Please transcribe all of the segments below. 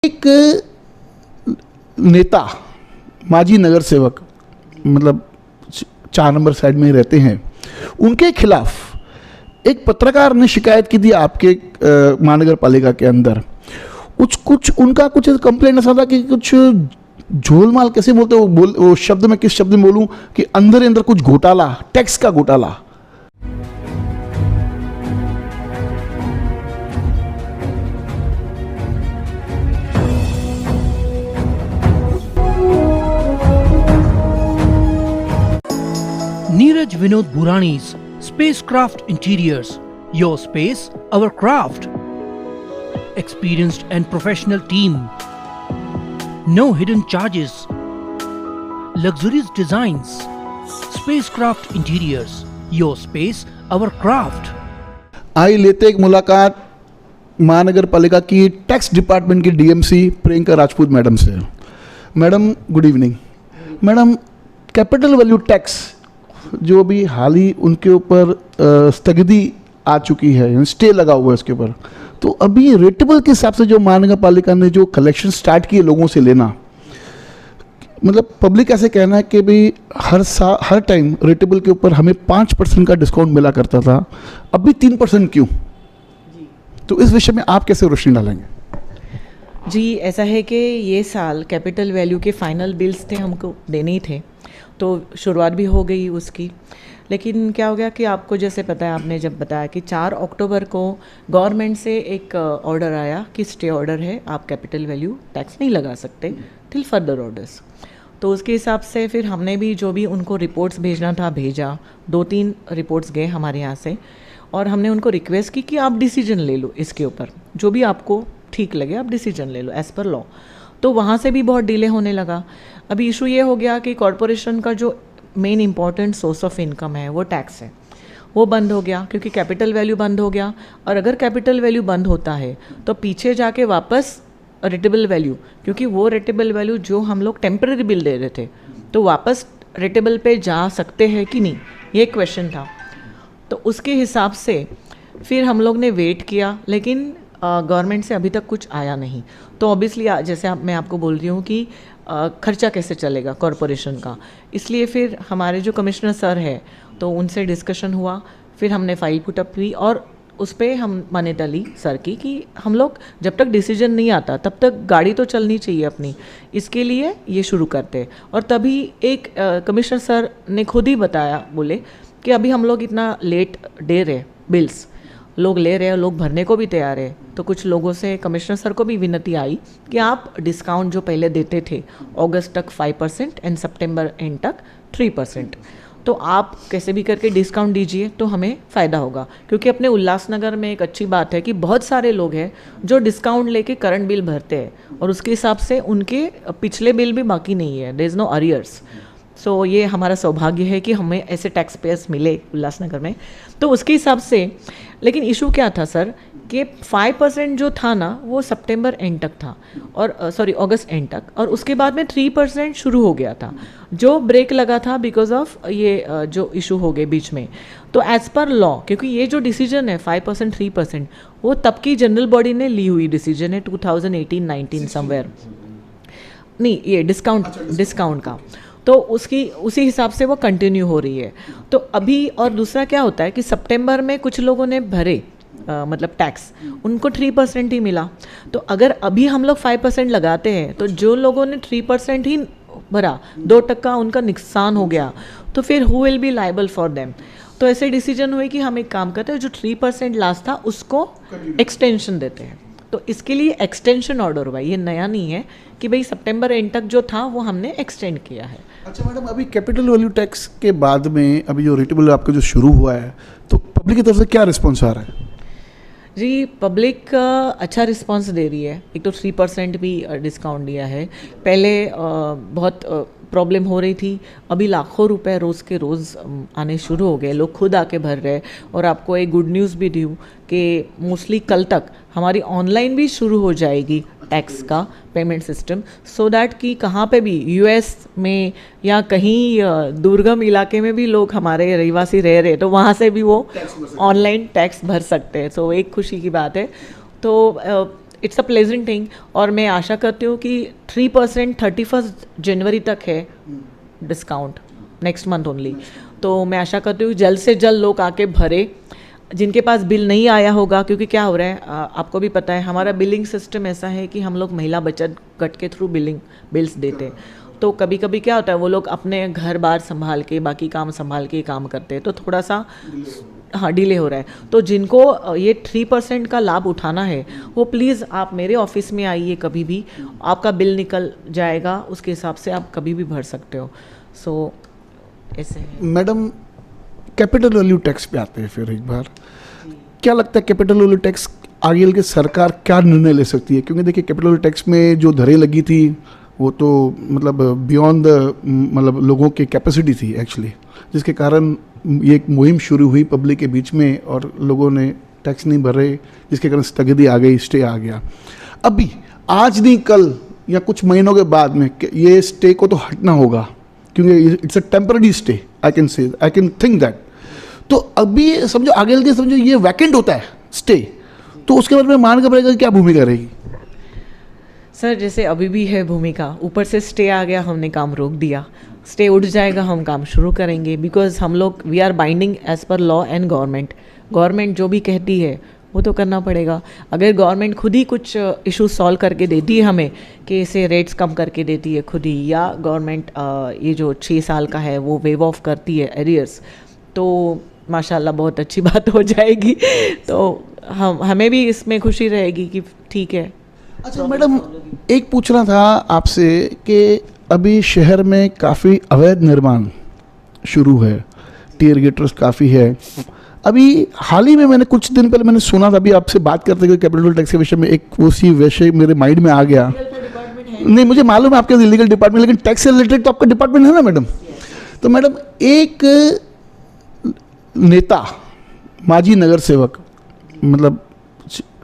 एक नेता, माजी नगर सेवक, मतलब 4 नंबर साइड में ही रहते हैं, उनके खिलाफ एक पत्रकार ने शिकायत की थी आपके महानगर पालिका के अंदर। कुछ उनका कुछ कंप्लेंट ऐसा था कि कुछ झोलमाल, कैसे बोलते वो शब्द में किस शब्द में बोलूं, कि अंदर कुछ घोटाला, टैक्स का घोटाला। Neeraj Vinod Burani's Spacecraft Interiors. Your space, our craft. Experienced and professional team. No hidden charges. Luxurious designs. Spacecraft Interiors. Your space, our craft. आई लेते एक मुलाकात महानगर पालिका की टैक्स डिपार्टमेंट की डीएमसी प्रियंका राजपूत मैडम से। Madam good evening. Madam, capital value tax जो भी हाल ही उनके ऊपर स्थगिति आ चुकी है, स्टे लगा हुआ है उसके ऊपर, तो अभी रेटेबल के हिसाब से जो महानगर पालिका ने जो कलेक्शन स्टार्ट किए लोगों से लेना, मतलब पब्लिक ऐसे कहना है कि भाई हर टाइम रेटेबल के ऊपर हमें 5% का डिस्काउंट मिला करता था, अभी 3% क्यों? तो इस विषय में आप कैसे रोशनी डालेंगे? जी, ऐसा है कि ये साल कैपिटल वैल्यू के फाइनल बिल्स थे, हमको देने ही थे, तो शुरुआत भी हो गई उसकी। लेकिन क्या हो गया कि आपको जैसे पता है, आपने जब बताया कि 4 अक्टूबर को गवर्नमेंट से एक ऑर्डर आया कि स्टे ऑर्डर है, आप कैपिटल वैल्यू टैक्स नहीं लगा सकते टिल फर्दर ऑर्डर्स। तो उसके हिसाब से फिर हमने भी जो भी उनको रिपोर्ट्स भेजना था भेजा, 2-3 रिपोर्ट्स गए हमारे यहाँ से, और हमने उनको रिक्वेस्ट की कि आप डिसीजन ले लो इसके ऊपर, जो भी आपको ठीक लगे आप डिसीजन ले लो एज़ पर लॉ। तो वहाँ से भी बहुत डिले होने लगा। अभी इशू ये हो गया कि कॉरपोरेशन का जो main important source of income है वो टैक्स है, वो बंद हो गया क्योंकि कैपिटल वैल्यू बंद हो गया। और अगर कैपिटल वैल्यू बंद होता है तो पीछे जाके वापस रेटेबल वैल्यू, क्योंकि वो रेटेबल वैल्यू जो हम लोग टेम्पररी बिल दे रहे थे, तो वापस रेटेबल पे जा सकते हैं कि नहीं, ये क्वेश्चन था। तो उसके हिसाब से फिर हम लोग ने वेट किया, लेकिन गवर्नमेंट से अभी तक कुछ आया नहीं। तो ऑब्वियसली जैसे मैं आपको बोल रही हूँ कि खर्चा कैसे चलेगा कॉरपोरेशन का, इसलिए फिर हमारे जो कमिश्नर सर है तो उनसे डिस्कशन हुआ, फिर हमने फाइल पुटअप की और उस पर हम मान्यता ली सर की कि हम लोग जब तक डिसीजन नहीं आता तब तक गाड़ी तो चलनी चाहिए अपनी, इसके लिए ये शुरू करते। और तभी एक कमिश्नर सर ने खुद ही बताया, बोले कि अभी हम लोग इतना लेट दे रहे बिल्स, लोग ले रहे हैं, लोग भरने को भी तैयार है। तो कुछ लोगों से कमिश्नर सर को भी विनती आई कि आप डिस्काउंट जो पहले देते थे अगस्त तक 5% एंड सितंबर एंड तक 3%, तो आप कैसे भी करके डिस्काउंट दीजिए तो हमें फ़ायदा होगा। क्योंकि अपने उल्लासनगर में एक अच्छी बात है कि बहुत सारे लोग हैं जो डिस्काउंट लेके करंट बिल भरते हैं और उसके हिसाब से उनके पिछले बिल भी बाकी नहीं है, देयर इज़ नो अरियर्स। सो ये हमारा सौभाग्य है कि हमें ऐसे टैक्स पेयर्स मिले उल्लासनगर में। तो उसके हिसाब से, लेकिन इशू क्या था सर कि 5% जो था ना वो सितंबर एंड तक था, और अगस्त एंड तक, और उसके बाद में 3% शुरू हो गया था, जो ब्रेक लगा था बिकॉज ऑफ ये जो इशू हो गए बीच में। तो एज़ पर लॉ, क्योंकि ये जो डिसीजन है 5% 3% वो तब की जनरल बॉडी ने ली हुई डिसीजन है 2018-19 समवेयर, नहीं ये डिस्काउंट का, तो उसी हिसाब से वो कंटिन्यू हो रही है। तो अभी और दूसरा क्या होता है कि सितंबर में कुछ लोगों ने भरे मतलब टैक्स, उनको 3% ही मिला। तो अगर अभी हम लोग 5% लगाते हैं तो जो लोगों ने 3% ही भरा, 2% उनका नुकसान हो गया, तो फिर who will be liable for them. तो ऐसे डिसीजन हुए कि हम एक काम करते हैं, जो 3% लास्ट था उसको एक्सटेंशन देते हैं। तो इसके लिए एक्सटेंशन ऑर्डर हुआ, ये नया नहीं है कि भाई सितंबर एंड तक जो था वो हमने एक्सटेंड किया है। अच्छा मैडम, अभी कैपिटल वैल्यू टैक्स के बाद में अभी जो रेटेबल आपका जो शुरू हुआ है, तो पब्लिक की तरफ से क्या रिस्पॉन्स आ रहा है? जी, पब्लिक अच्छा रिस्पांस दे रही है। एक तो 3% भी डिस्काउंट दिया है, पहले बहुत प्रॉब्लम हो रही थी, अभी लाखों रुपए रोज़ के रोज़ आने शुरू हो गए, लोग खुद आके भर रहे। और आपको एक गुड न्यूज़ भी दूँ कि मोस्टली कल तक हमारी ऑनलाइन भी शुरू हो जाएगी टैक्स का पेमेंट सिस्टम, सो दैट कि कहाँ पे भी यूएस में या कहीं दुर्गम इलाके में भी लोग हमारे रहवासी रह रहे, तो वहाँ से भी वो ऑनलाइन टैक्स भर सकते हैं। सो एक खुशी की बात है। तो इट्स अ प्लेजेंट थिंग। और मैं आशा करती हूँ कि 3% 31 जनवरी तक है डिस्काउंट, नेक्स्ट मंथ ओनली। तो मैं आशा करती हूँ जल्द से जल्द लोग आके भरे, जिनके पास बिल नहीं आया होगा, क्योंकि क्या हो रहा है आपको भी पता है हमारा बिलिंग सिस्टम ऐसा है कि हम लोग महिला बचत गट के थ्रू बिल्स देते हैं। तो कभी कभी क्या होता है वो लोग अपने घर बार संभाल के बाकी काम संभाल के काम करते हैं, तो थोड़ा सा हाँ डिले हो रहा है। तो जिनको ये 3% का लाभ उठाना है वो प्लीज़ आप मेरे ऑफिस में आइए, कभी भी आपका बिल निकल जाएगा, उसके हिसाब से आप कभी भी भर सकते हो। सो ऐसे है। मैडम, कैपिटल वैल्यू टैक्स पे आते हैं फिर एक बार, क्या लगता है कैपिटल वैल्यू टैक्स आगे के सरकार क्या निर्णय ले सकती है? क्योंकि देखिए कैपिटल वैल्यू टैक्स में जो दरें लगी थी वो तो मतलब बियॉन्ड द मतलब लोगों की कैपेसिटी थी एक्चुअली, जिसके कारण ये एक मुहिम शुरू हुई पब्लिक के बीच में और लोगों ने टैक्स नहीं भरे, जिसके कारण स्थगिति आ गई, स्टे आ गया। अभी आज नहीं कल या कुछ महीनों के बाद में ये स्टे को तो हटना होगा, क्योंकि it's a temporary stay, I can think that. तो अभी समझो आगे चल के समझो ये वैकेंट होता है स्टे, तो उसके बाद में मान का पड़ेगा क्या भूमिका रहेगी? सर जैसे अभी भी है भूमिका, ऊपर से स्टे आ गया, हमने काम रोक दिया, स्टे उठ जाएगा, हम काम शुरू करेंगे। बिकॉज हम लोग we are binding as per law and government जो भी कहती है वो तो करना पड़ेगा। अगर गवर्नमेंट खुद ही कुछ इशू सॉल्व करके देती है हमें, कि इसे रेट्स कम करके देती है खुद ही, या गवर्नमेंट ये जो 6 साल का है वो वेव ऑफ करती है एरियर्स, तो माशाल्लाह बहुत अच्छी बात हो जाएगी। तो हमें भी इसमें खुशी रहेगी कि ठीक है। अच्छा मैडम, एक पूछना था आपसे कि अभी शहर में काफ़ी अवैध निर्माण शुरू है, टीयर गेटर्स काफ़ी है। अभी हाल ही में मैंने कुछ दिन पहले मैंने सुना था, अभी आपसे बात करते हुए कैपिटल टैक्स के विषय में एक उसी विषय मेरे माइंड में आ गया। नहीं मुझे मालूम है आपके लीगल डिपार्टमेंट, लेकिन टैक्स से रिलेटेड तो आपका डिपार्टमेंट है ना मैडम। तो मैडम एक नेता माजी नगर सेवक मतलब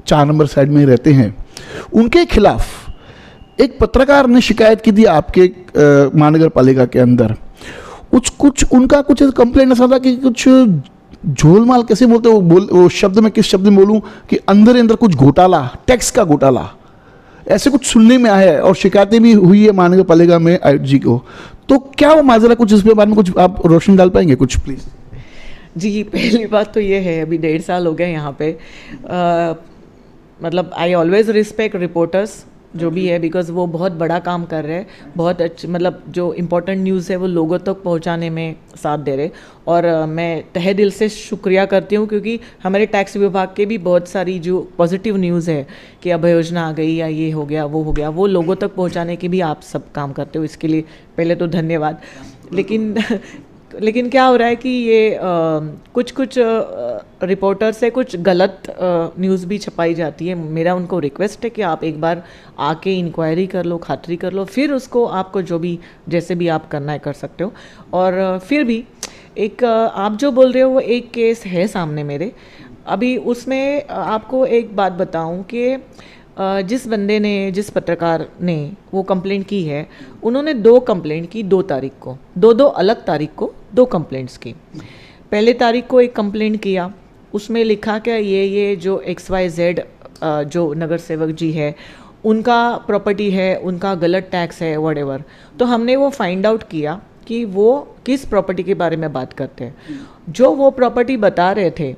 4 नंबर साइड में ही रहते हैं, उनके खिलाफ एक पत्रकार ने शिकायत की थी आपके महानगर पालिका के अंदर। कुछ उनका कुछ कंप्लेंट ऐसा था कि कुछ झोलमाल कैसे बोलते वो शब्द में किस शब्द में बोलूं कि अंदर कुछ घोटाला, टैक्स का घोटाला ऐसे कुछ सुनने में आया है और शिकायतें भी हुई है महानगर पालिका में आयुक्त जी को। तो क्या वो माजरा कुछ इस बारे में कुछ आप रोशनी डाल पाएंगे कुछ प्लीज? जी पहली बात तो ये है, अभी 1.5 साल हो गए यहाँ पे। मतलब आई ऑलवेज रिस्पेक्ट रिपोर्टर्स जो भी है, बिकॉज वो बहुत बड़ा काम कर रहे हैं, बहुत अच्छे मतलब जो इम्पोर्टेंट न्यूज़ है वो लोगों तक पहुँचाने में साथ दे रहे। और मैं तहे दिल से शुक्रिया करती हूँ, क्योंकि हमारे टैक्स विभाग के भी बहुत सारी जो पॉजिटिव न्यूज़ है कि अभय योजना आ गई या ये हो गया वो हो गया, वो लोगों तक पहुँचाने की भी आप सब काम करते हो, इसके लिए पहले तो धन्यवाद। लेकिन क्या हो रहा है कि ये कुछ रिपोर्टर से कुछ गलत न्यूज़ भी छपाई जाती है। मेरा उनको रिक्वेस्ट है कि आप एक बार आके इंक्वायरी कर लो, खातरी कर लो, फिर उसको आपको जो भी जैसे भी आप करना है कर सकते हो। और फिर भी एक आप जो बोल रहे हो वो एक केस है सामने मेरे अभी, उसमें आपको एक बात बताऊं कि जिस बंदे ने जिस पत्रकार ने वो कंप्लेंट की है, उन्होंने 2 कंप्लेंट की 2 तारीख को, 2 अलग तारीख को 2 कंप्लेंट्स की। पहले तारीख को एक कंप्लेंट किया, उसमें लिखा कि ये जो XYZ जो नगर सेवक जी है उनका प्रॉपर्टी है, उनका गलत टैक्स है व्हाटएवर। तो हमने वो फाइंड आउट किया कि वो किस प्रॉपर्टी के बारे में बात करते हैं। जो वो प्रॉपर्टी बता रहे थे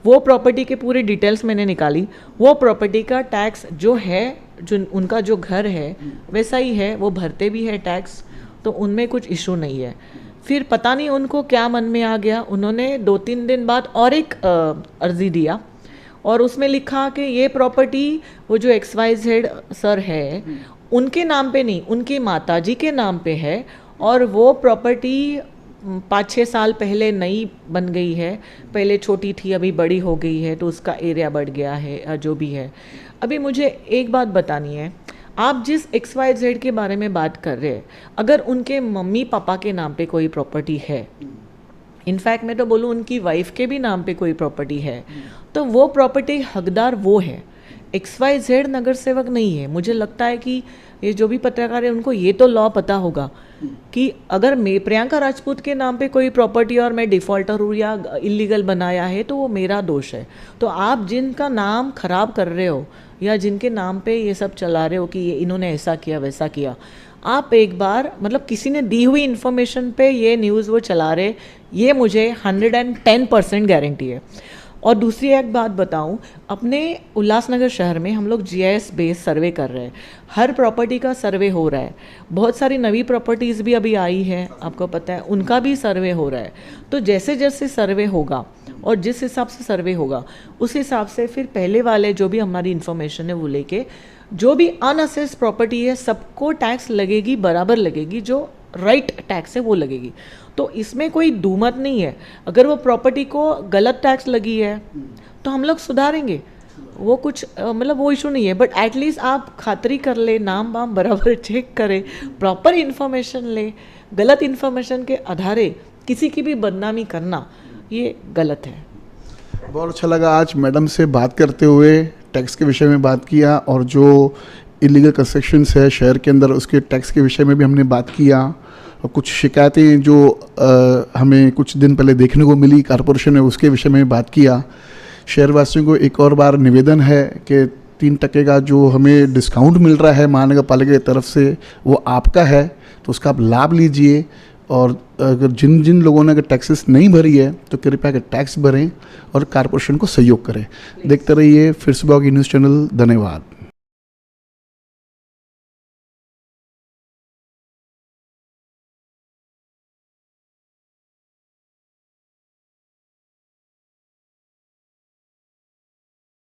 वो प्रॉपर्टी के पूरे डिटेल्स मैंने निकाली, वो प्रॉपर्टी का टैक्स जो है, जो उनका जो घर है वैसा ही है, वो भरते भी है टैक्स, तो उनमें कुछ इशू नहीं है। फिर पता नहीं उनको क्या मन में आ गया, उन्होंने 2-3 दिन बाद और एक अर्जी दिया और उसमें लिखा कि ये प्रॉपर्टी वो जो XYZ सर है उनके नाम पे नहीं, उनकी माताजी के नाम पे है, और वो प्रॉपर्टी 5-6 साल पहले नई बन गई है, पहले छोटी थी अभी बड़ी हो गई है, तो उसका एरिया बढ़ गया है जो भी है। अभी मुझे एक बात बतानी है, आप जिस XYZ के बारे में बात कर रहे हैं, अगर उनके मम्मी पापा के नाम पे कोई प्रॉपर्टी है, इनफैक्ट मैं तो बोलूँ उनकी वाइफ के भी नाम पे कोई प्रॉपर्टी है, तो वो प्रॉपर्टी हकदार वो है। XYZ नगर सेवक नहीं है। मुझे लगता है कि ये जो भी पत्रकार है उनको ये तो लॉ पता होगा कि अगर मैं प्रियंका राजपूत के नाम पे कोई प्रॉपर्टी और मैं डिफ़ॉल्टर हूँ या इलीगल बनाया है तो वो मेरा दोष है। तो आप जिनका नाम खराब कर रहे हो या जिनके नाम पे ये सब चला रहे हो कि ये इन्होंने ऐसा किया वैसा किया, आप एक बार मतलब किसी ने दी हुई इन्फॉर्मेशन पे ये न्यूज़ वो चला रहे, ये मुझे 110% गारंटी है। और दूसरी एक बात बताऊं, अपने उल्लासनगर शहर में हम लोग GIS बेस सर्वे कर रहे हैं। हर प्रॉपर्टी का सर्वे हो रहा है। बहुत सारी नवी प्रॉपर्टीज़ भी अभी आई है, आपको पता है, उनका भी सर्वे हो रहा है। तो जैसे जैसे सर्वे होगा और जिस हिसाब से सर्वे होगा उस हिसाब से फिर पहले वाले जो भी हमारी इन्फॉर्मेशन है वो लेके जो भी अनअसेस्ड प्रॉपर्टी है सबको टैक्स लगेगी, बराबर लगेगी, जो राइट टैक्स है वो लगेगी। तो इसमें कोई दूमत नहीं है। अगर वो प्रॉपर्टी को गलत टैक्स लगी है तो हम लोग सुधारेंगे, वो कुछ मतलब वो इशू नहीं है। बट एटलीस्ट आप खातरी कर ले, नाम वाम बराबर चेक करें, प्रॉपर इन्फॉर्मेशन ले। गलत इन्फॉर्मेशन के आधारे किसी की भी बदनामी करना ये गलत है। बहुत अच्छा लगा आज मैडम से बात करते हुए, टैक्स के विषय में बात किया और जो इलीगल कंस्ट्रक्शंस है शहर के अंदर उसके टैक्स के विषय में भी हमने बात किया। और कुछ शिकायतें जो हमें कुछ दिन पहले देखने को मिली कारपोरेशन में, उसके विषय में बात किया। शहरवासियों को एक और बार निवेदन है कि 3% का जो हमें डिस्काउंट मिल रहा है महानगर पालिका की तरफ से वो आपका है, तो उसका आप लाभ लीजिए। और अगर जिन जिन लोगों ने अगर टैक्सेस नहीं भरी है तो कृपया कर टैक्स भरें और कारपोरेशन को सहयोग करें। देखते रहिए फिर सुबह की न्यूज़ चैनल। धन्यवाद।